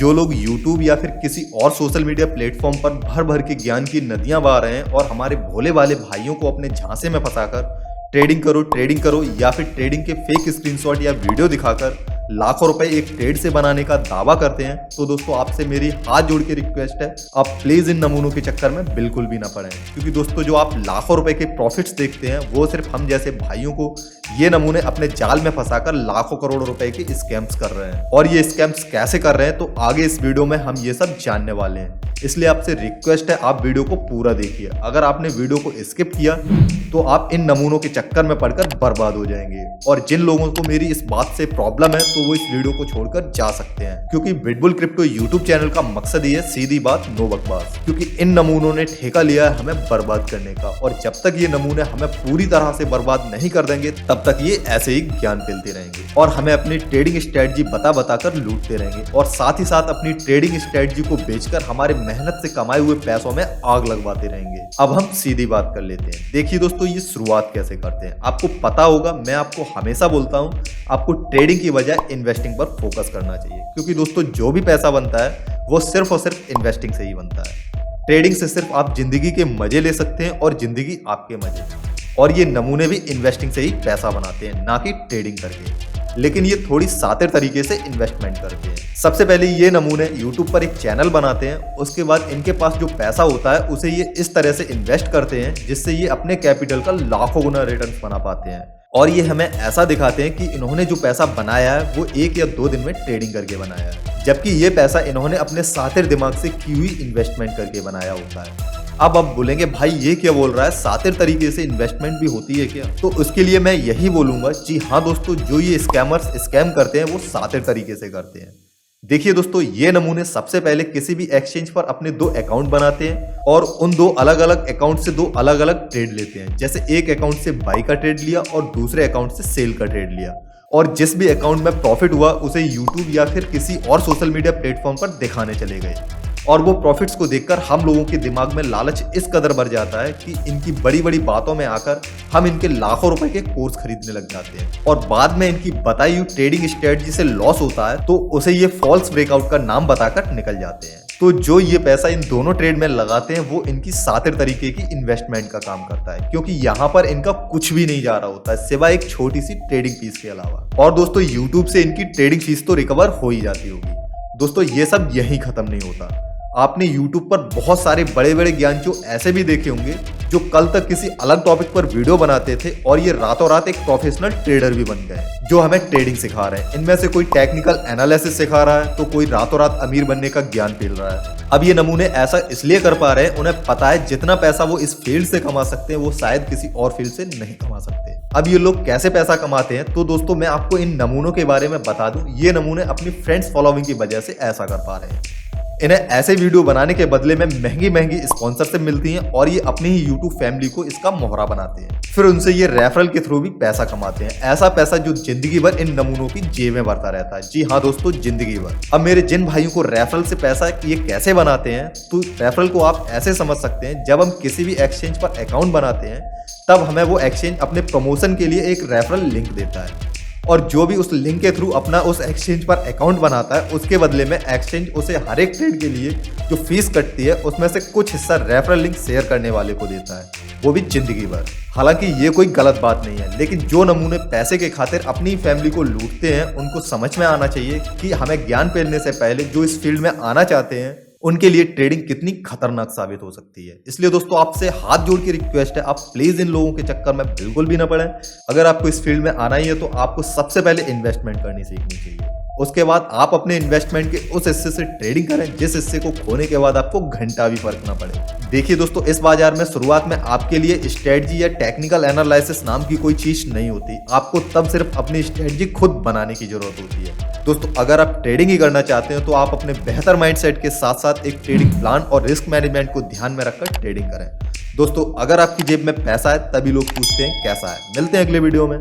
जो लोग YouTube या फिर किसी और सोशल मीडिया प्लेटफॉर्म पर भर भर के ज्ञान की नदियां बहा रहे हैं और हमारे भोले वाले भाइयों को अपने झांसे में फंसाकर ट्रेडिंग करो या फिर ट्रेडिंग के फेक स्क्रीनशॉट या वीडियो दिखाकर लाखों रुपए एक ट्रेड से बनाने का दावा करते हैं, तो दोस्तों आपसे मेरी हाथ जोड़ के रिक्वेस्ट है, आप प्लीज इन नमूनों के चक्कर में बिल्कुल भी ना पड़ें। क्योंकि दोस्तों जो आप लाखों रुपए के प्रॉफिट्स देखते हैं वो सिर्फ हम जैसे भाइयों को ये नमूने अपने जाल में फंसाकर लाखों करोड़ों रुपए के स्कैम्स कर रहे हैं। और ये स्कैम्स कैसे कर रहे हैं तो आगे इस वीडियो में हम ये सब जानने वाले हैं, इसलिए आपसे रिक्वेस्ट है आप वीडियो को पूरा देखिए। अगर आपने वीडियो को स्किप किया तो आप इन नमूनों के चक्कर में पड़कर बर्बाद हो जाएंगे। और जिन लोगों को मेरी इस बात से प्रॉब्लम है तो वो इस वीडियो को छोड़कर जा सकते हैं, क्योंकि बिटबुल क्रिप्टो यूट्यूब चैनल का मकसद ही है सीधी बात नो बकवास। क्योंकि इन नमूनों ने ठेका लिया है हमें बर्बाद करने का, और जब तक ये नमूने हमें पूरी तरह से बर्बाद नहीं कर देंगे तब तक ये ऐसे ही ज्ञान फैलते रहेंगे और हमें अपनी ट्रेडिंग स्ट्रेटजी बता कर लूटते रहेंगे, और साथ ही साथ अपनी ट्रेडिंग स्ट्रेटजी को बेचकर हमारे मेहनत से कमाए हुए पैसों में आग लगवाते रहेंगे। अब हम सीधी बात कर लेते हैं। देखिए दोस्तों, ये शुरुआत कैसे करते हैं आपको पता होगा। मैं आपको हमेशा बोलता हूं आपको ट्रेडिंग की बजाय इन्वेस्टिंग पर फोकस करना चाहिए, क्योंकि दोस्तों जो भी पैसा बनता है वो सिर्फ और सिर्फ इन्वेस्टिंग से ही बनता है। ट्रेडिंग से सिर्फ आप जिंदगी के मजे ले सकते हैं और जिंदगी आपके मजे। और ये नमूने भी इन्वेस्टिंग से ही पैसा बनाते हैं, ना कि ट्रेडिंग करके। लेकिन ये थोड़ी सातिर तरीके से इन्वेस्टमेंट करते हैं। सबसे पहले ये नमूने YouTube पर एक चैनल बनाते हैं, उसके बाद इनके पास जो पैसा होता है उसे ये इस तरह से इन्वेस्ट करते हैं जिससे ये अपने कैपिटल का लाखों गुना रिटर्न बना पाते हैं। और ये हमें ऐसा दिखाते हैं कि इन्होंने जो पैसा बनाया है वो 1 या 2 दिन में ट्रेडिंग करके बनाया है, जबकि ये पैसा इन्होंने अपने सातिर दिमाग से की हुई इन्वेस्टमेंट करके बनाया होता है। अब आप बोलेंगे भाई ये क्या बोल रहा है, सातिर तरीके से इन्वेस्टमेंट भी होती है क्या? तो उसके लिए मैं यही बोलूंगा, जी हाँ दोस्तों, जो ये स्कैमर्स स्कैम करते हैं वो सातिर तरीके से करते हैं। देखिए दोस्तों, ये नमूने सबसे पहले किसी भी एक्सचेंज पर अपने 2 अकाउंट बनाते हैं और उन 2 अलग अलग अकाउंट से 2 अलग अलग ट्रेड लेते हैं। जैसे एक अकाउंट से बाई का ट्रेड लिया और दूसरे अकाउंट से सेल का ट्रेड लिया, और जिस भी अकाउंट में प्रॉफिट हुआ उसे यूट्यूब या फिर किसी और सोशल मीडिया प्लेटफॉर्म पर दिखाने चले गए। और वो प्रॉफिट्स को देखकर हम लोगों के दिमाग में लालच इस कदर भर जाता है कि इनकी बड़ी बड़ी बातों में आकर हम इनके लाखों रुपए के कोर्स खरीदने लग जाते हैं, और बाद में इनकी बताई हुई ट्रेडिंग स्ट्रेटजी से लॉस होता है तो उसे ये फॉल्स ब्रेकआउट का नाम बताकर निकल जाते हैं। तो जो ये पैसा इन दोनों ट्रेड में लगाते हैं वो इनकी सातिर तरीके की इन्वेस्टमेंट का काम करता है, क्योंकि यहाँ पर इनका कुछ भी नहीं जा रहा होता है सिवाय एक छोटी सी ट्रेडिंग फीस के अलावा। और दोस्तों यूट्यूब से इनकी ट्रेडिंग फीस तो रिकवर हो ही जाती होगी। दोस्तों ये सब यही खत्म नहीं होता। आपने YouTube पर बहुत सारे बड़े बड़े ज्ञानचो ऐसे भी देखे होंगे जो कल तक किसी अलग टॉपिक पर वीडियो बनाते थे और ये रातों रात एक प्रोफेशनल ट्रेडर भी बन गए, जो हमें ट्रेडिंग सिखा रहे हैं। इनमें से कोई टेक्निकल एनालिसिस सिखा रहा है तो कोई रातों रात अमीर बनने का ज्ञान फैल रहा है। अब ये नमूने ऐसा इसलिए कर पा रहे हैं, उन्हें पता है जितना पैसा वो इस फील्ड से कमा सकते हैं वो शायद किसी और फील्ड से नहीं कमा सकते। अब ये लोग कैसे पैसा कमाते हैं, तो दोस्तों मैं आपको इन नमूनों के बारे में बता दूं। ये नमूने अपनी फ्रेंड्स फॉलोइंग की वजह से ऐसा कर पा रहे हैं। इन्हें ऐसे वीडियो बनाने के बदले में महंगी महंगी स्पॉन्सरशिप मिलती हैं और ये अपनी ही यूट्यूब फैमिली को इसका मोहरा बनाते हैं। फिर उनसे ये रेफरल के थ्रू भी पैसा कमाते हैं, ऐसा पैसा जो जिंदगी भर इन नमूनों की जेब में भरता रहता है। जी हाँ दोस्तों, जिंदगी भर। अब मेरे जिन भाइयों को रेफरल से पैसा ये कैसे बनाते हैं, तो रेफरल को आप ऐसे समझ सकते हैं, जब हम किसी भी एक्सचेंज पर अकाउंट बनाते हैं तब हमें वो एक्सचेंज अपने प्रमोशन के लिए एक रेफरल लिंक देता है, और जो भी उस लिंक के थ्रू अपना उस एक्सचेंज पर अकाउंट बनाता है उसके बदले में एक्सचेंज उसे हर एक ट्रेड के लिए जो फीस कटती है उसमें से कुछ हिस्सा रेफरल लिंक शेयर करने वाले को देता है, वो भी जिंदगी भर। हालांकि ये कोई गलत बात नहीं है, लेकिन जो नमूने पैसे के खातिर अपनी फैमिली को लूटते हैं उनको समझ में आना चाहिए कि हमें ज्ञान फैलने से पहले जो इस फील्ड में आना चाहते हैं उनके लिए ट्रेडिंग कितनी खतरनाक साबित हो सकती है। इसलिए दोस्तों आपसे हाथ जोड़ के रिक्वेस्ट है, आप प्लीज इन लोगों के चक्कर में बिल्कुल भी ना पड़े। अगर आपको इस फील्ड में आना ही है तो आपको सबसे पहले इन्वेस्टमेंट करनी सीखनी चाहिए। उसके बाद आप अपने इन्वेस्टमेंट के उस हिस्से से ट्रेडिंग करें जिस हिस्से को खोने के बाद आपको घंटा भी फर्क ना पड़े। देखिए दोस्तों, इस बाजार में शुरुआत में आपके लिए स्ट्रेटजी या टेक्निकल एनालिसिस नाम की कोई चीज नहीं होती। आपको तब सिर्फ अपनी स्ट्रेटजी खुद बनाने की जरूरत होती है। दोस्तों अगर आप ट्रेडिंग ही करना चाहते हो तो आप अपने बेहतर माइंडसेट के साथ साथ एक ट्रेडिंग प्लान और रिस्क मैनेजमेंट को ध्यान में रखकर ट्रेडिंग करें। दोस्तों अगर आपकी जेब में पैसा है तभी लोग पूछते हैं कैसा है। मिलते हैं अगले वीडियो में।